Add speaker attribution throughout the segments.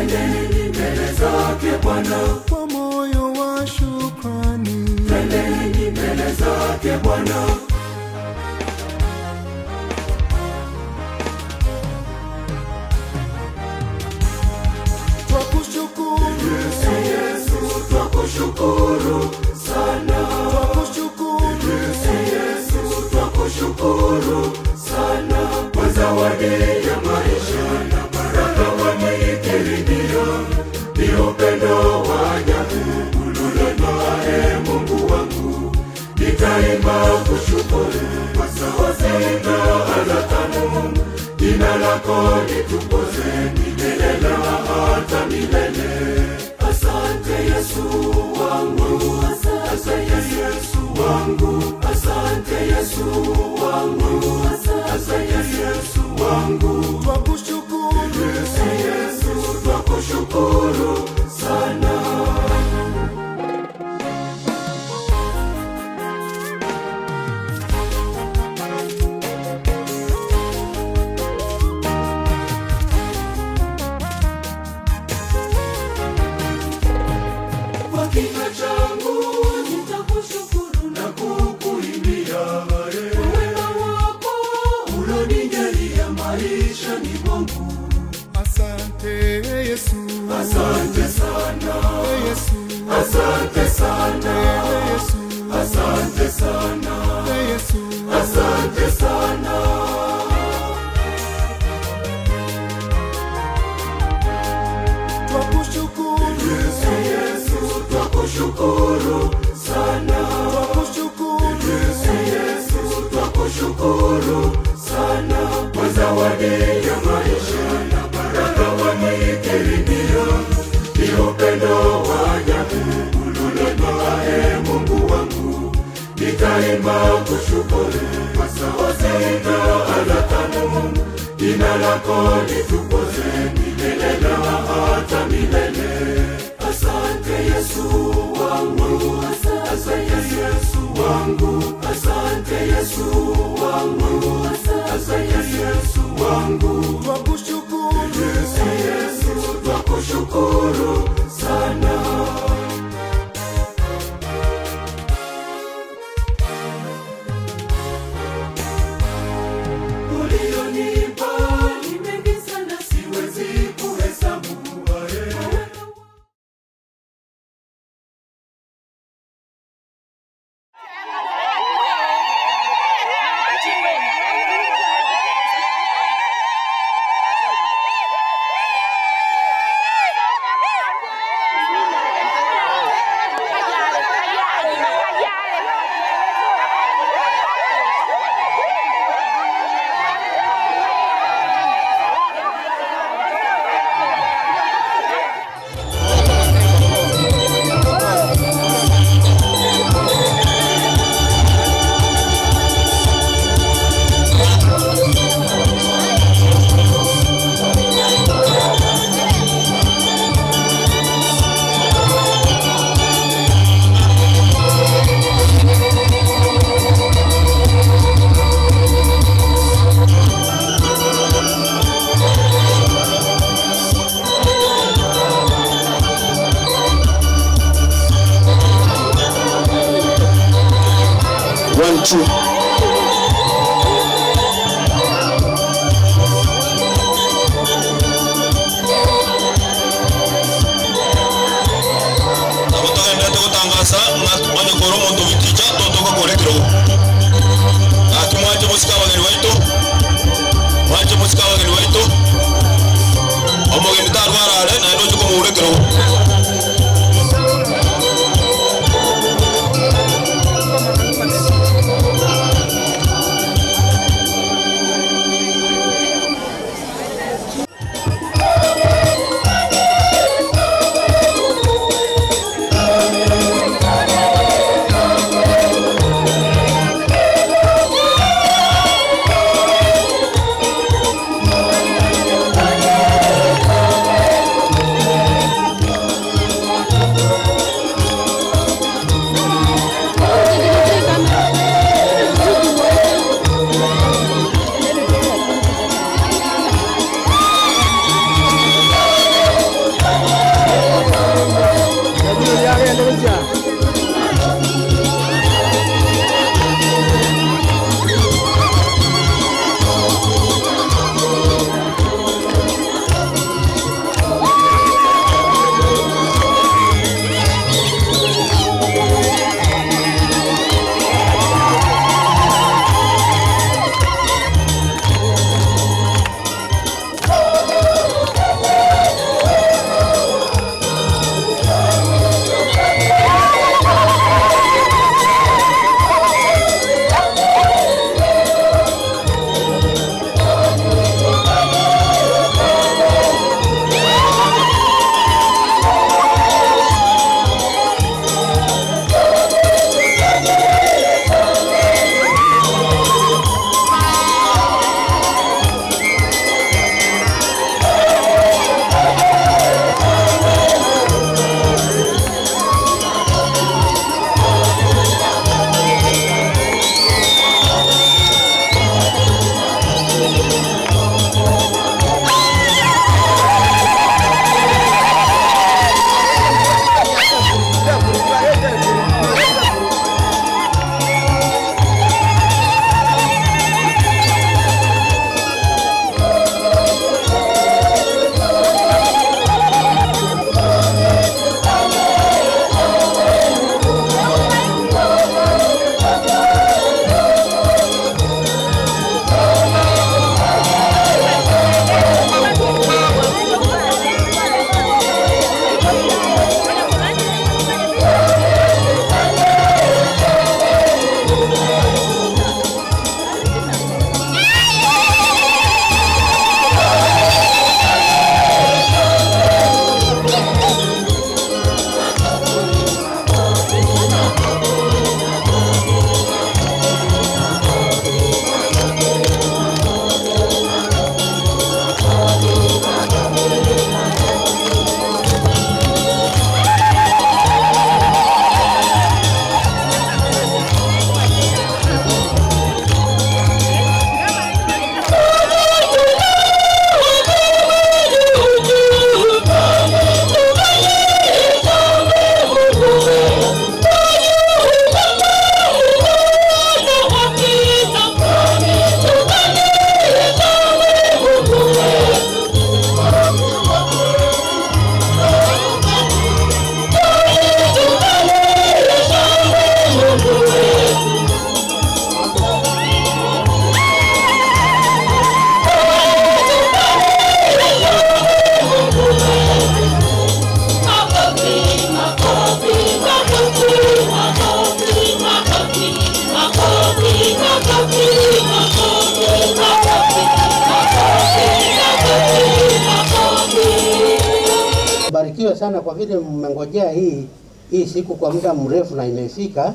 Speaker 1: Twendeni mbele zake Bwana
Speaker 2: kwa moyo wa shukrani.
Speaker 1: Twendeni mbele zake Bwana.
Speaker 2: Twakushukuru
Speaker 1: Yesu, twakushukuru sana.
Speaker 2: Twakushukuru
Speaker 1: Yesu, twakushukuru sana kwa zawadi ya maisha na baraka wameikirimia. Ni upendo wa ajabu ulionitoa, Mungu wangu. Nitaimba kushukuru kwa sauti na ala tamu. Jina lako litukuzwe milele na hata milele. Asante Yesu wangu, asante Yesu wangu, asante Yesu wangu, asante Yesu wangu.
Speaker 2: Twakushukuru
Speaker 1: Yesu, twakushukuru sana. Kwa kinywa changu nitakushukuru na kukuimbia wema wako ulonijalia maishani mwangu.
Speaker 2: Asante Yesu,
Speaker 1: Asante sana
Speaker 2: Yesu,
Speaker 1: asante sana
Speaker 2: Yesu,
Speaker 1: asante sana
Speaker 2: Yesu,
Speaker 1: asante sana.
Speaker 2: twakushukuru
Speaker 1: Yesu, twakushukuru sana.
Speaker 2: twakushukuru
Speaker 1: Yesu, twakushukuru sana kwa zawadi ya maisha na baraka wameikirimia. Ni upendo wa ajabu ulionitoa, Mungu wangu. Nitaimba kushukuru kwa sauti na ala tamu. Jina lako litukuzwe milele na hata milele. Asante Yesu wangu, asante Yesu wangu, asante Yesu wangu, asante Yesu wangu.
Speaker 2: twakushukuru
Speaker 1: Yesu, twakushukuru sana. Ulionipa ni mengi sana, siwezi kuhesabu.
Speaker 3: One, two.
Speaker 4: mbarikiwe sana kwa vile mmengojea hii siku kwa muda mrefu na imefika.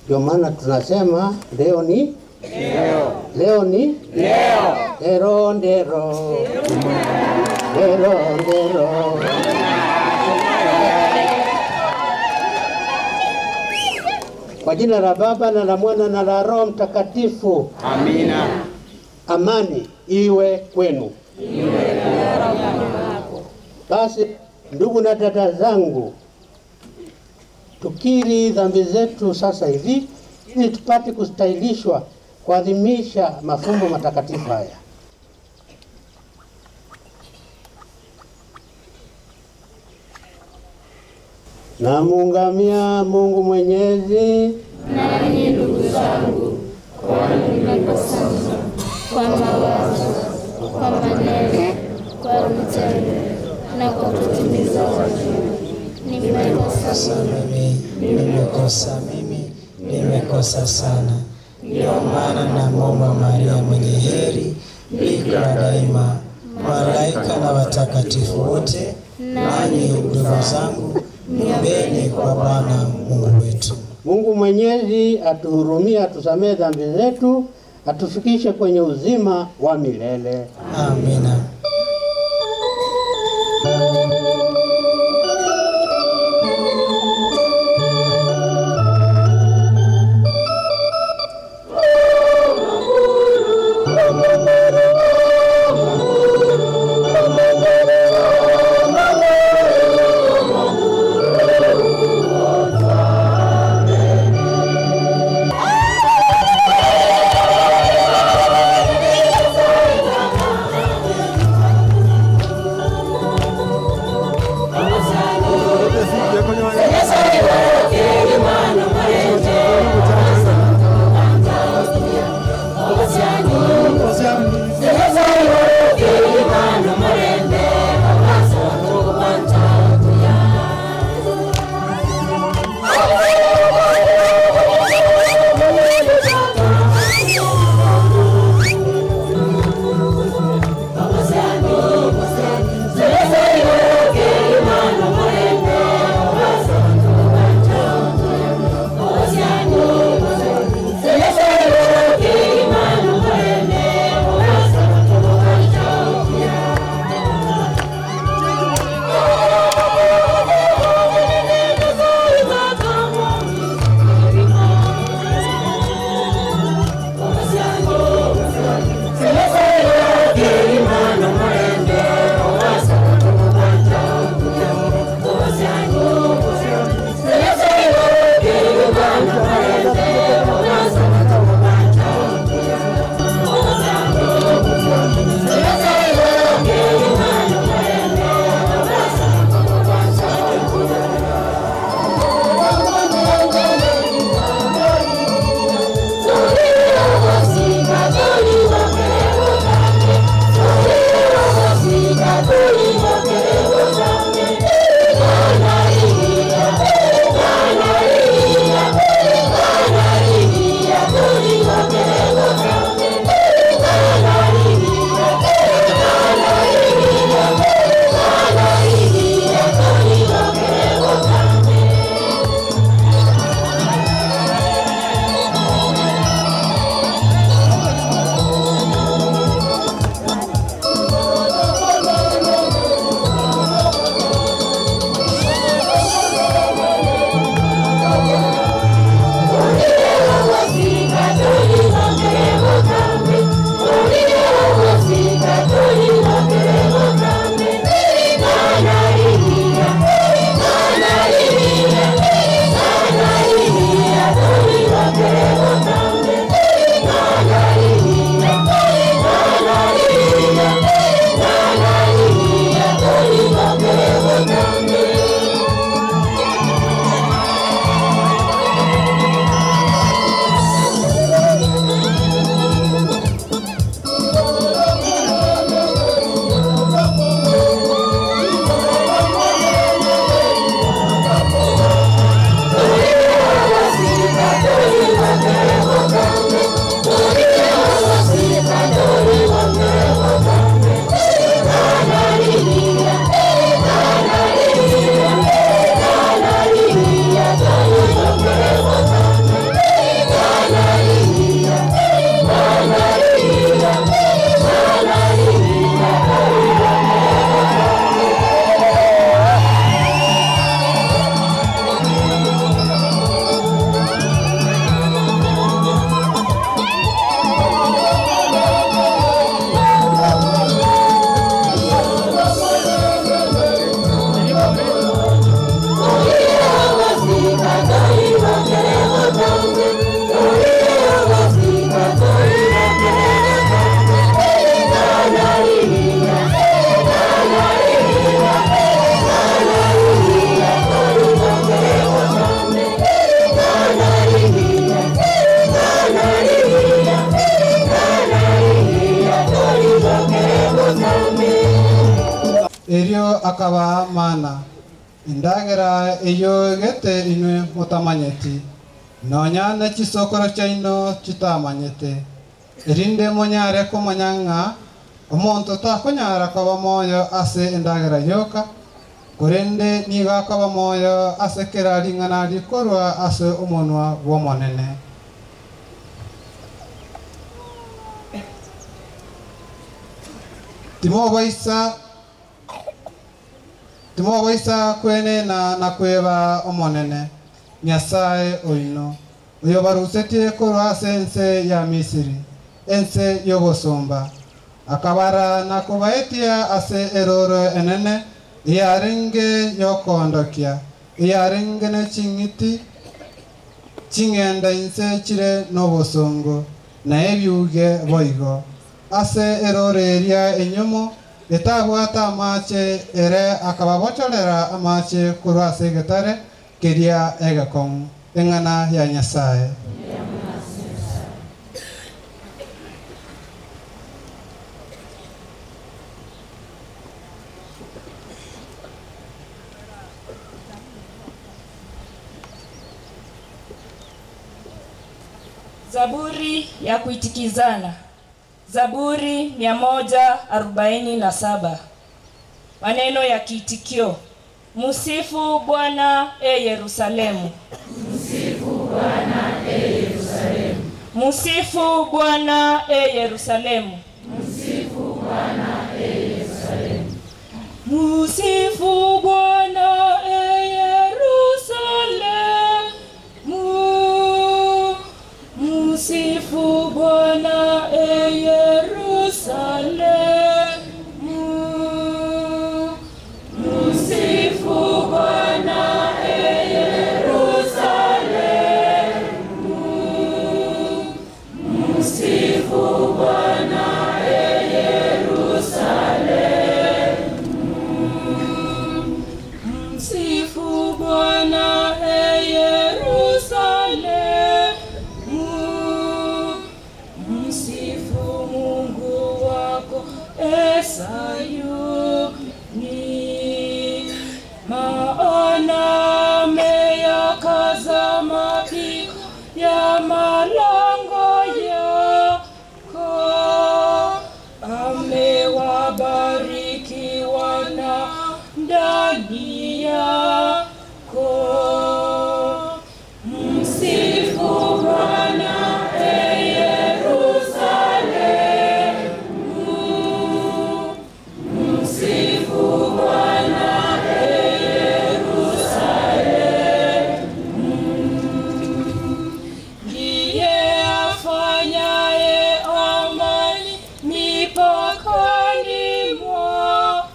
Speaker 4: Ndio maana tunasema leo ni leo. Leo ni leo. Ndero ndero. Ndero ndero. Kwa jina la Baba na la Mwana na la Roho Mtakatifu. Amina. Amani iwe kwenu. Basi ndugu na dada zangu, tukiri dhambi zetu sasa hivi ili tupate kustahilishwa kuadhimisha mafumbo matakatifu haya. Namuungamia Mungu Mwenyezi,
Speaker 5: nanyi ndugu zangu, kwani nimekosa kwa mawazo, kwa maneno, kwa vitendo na kwa kutimiza wajibu.
Speaker 6: Nimekosa sana. Ndio maana namuomba Maria mwenye heri, bikira daima, malaika na watakatifu wote, nanyi ndugu zangu, niombeni kwa Bwana Mungu wetu.
Speaker 4: Mungu Mwenyezi atuhurumie, atusamehe dhambi zetu, atufikishe kwenye uzima wa milele.
Speaker 6: Amina.
Speaker 7: erio akaba mana indagera eyo gete inwe mutamanyeti nonya na chisokoro chaino chitamanyete erinde monyare komanyanga omonto takonyara kaba moyo ase indagera yoka kurende niga kaba moyo ase keraringana rikorwa ase omonwa womonene timo baisa kwene na kweba omonene Nyasaye oino uyo barusetie korwa sense ya Misiri ense yobosomba akabara na kubaetia ase eroro enene yarenge yokondokia yarenge na chingiti chingenda inse chire nobosongo na ebyuge boigo ase erore eria enyomo etagwata amache ere akababochorera amache kurwa ase getare keria egakong engana ya Nyasaye
Speaker 8: Zaburi ya kuitikizana. Zaburi 147. Maneno ya kiitikio. Musifu Bwana Yerusalemu.
Speaker 5: Msifu Bwana Yerusalemu.
Speaker 8: Musifu Bwana Yerusalemu.
Speaker 5: Msifu Bwana Yerusalemu.
Speaker 8: Musifu Bwana Yerusalemu. Musifu Bwana Yerusalemu. Musifu Bwana Yerusalemu. Musifu Bwana Yerusalemu. Msifu Bwana Yerusalemu. Msifu Mungu wako Sayuni, maana ameyakaza mapigo ya malango yako, amewabariki wana ndani yako. Msifu Bwana Yerusalemu. Msifu Bwana Yerusalemu. Ndiye afanyaye amani mipakani mwako,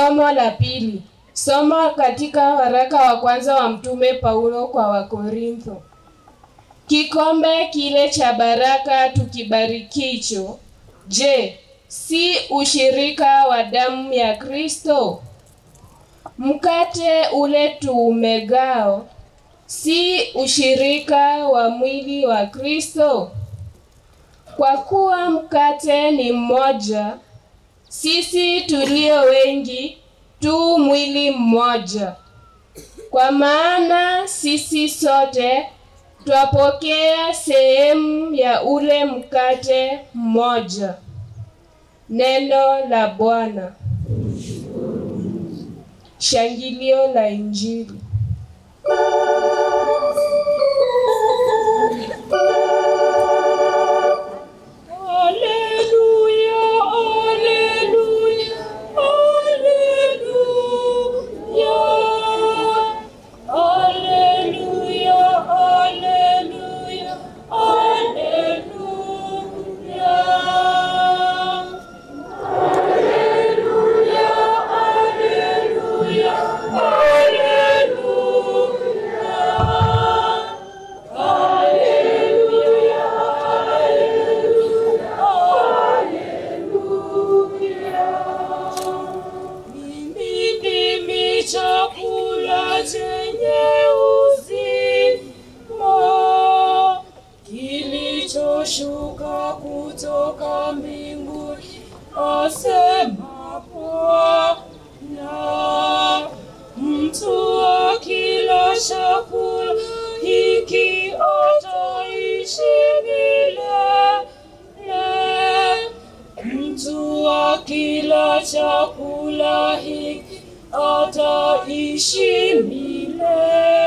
Speaker 8: Somo la pili. Somo katika waraka wa kwanza wa Mtume Paulo kwa Wakorintho. Kikombe kile cha baraka tukibarikicho, je, si ushirika wa damu ya Kristo? Mkate ule tuumegao, si ushirika wa mwili wa Kristo? Kwa kuwa mkate ni mmoja, sisi tulio wengi tu mwili mmoja. Kwa maana sisi sote twapokea sehemu ya ule mkate mmoja. Neno la Bwana. Shangilio la Injili.
Speaker 9: Shuka kutoka mbinguni, asema Bwana, mtu akila chakula hiki ataishi milele. Mtu akila chakula hiki ataishi milele.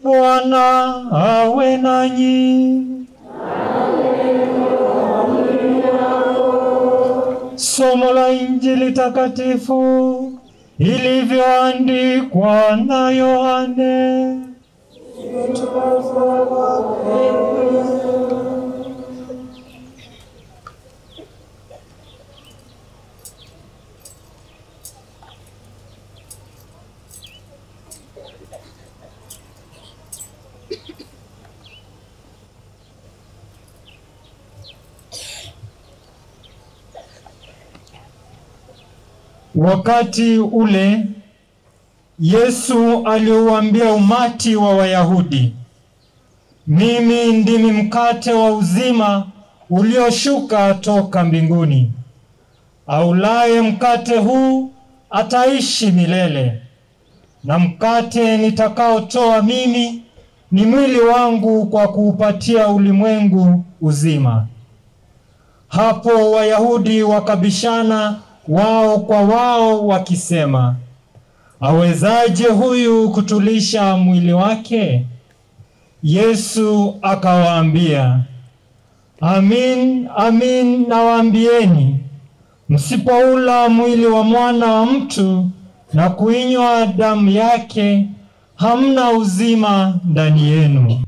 Speaker 10: Bwana awe nanyi. Somo la Injili takatifu ilivyoandikwa na Yohane. Wakati ule Yesu aliuambia umati wa Wayahudi, mimi ndimi mkate wa uzima ulioshuka toka mbinguni. Aulaye mkate huu ataishi milele, na mkate nitakaotoa mimi ni mwili wangu kwa kuupatia ulimwengu uzima. Hapo Wayahudi wakabishana wao kwa wao wakisema, awezaje huyu kutulisha mwili wake? Yesu akawaambia, amin, amin nawaambieni, msipoula mwili wa Mwana wa Mtu na kuinywa damu yake, hamna uzima ndani yenu.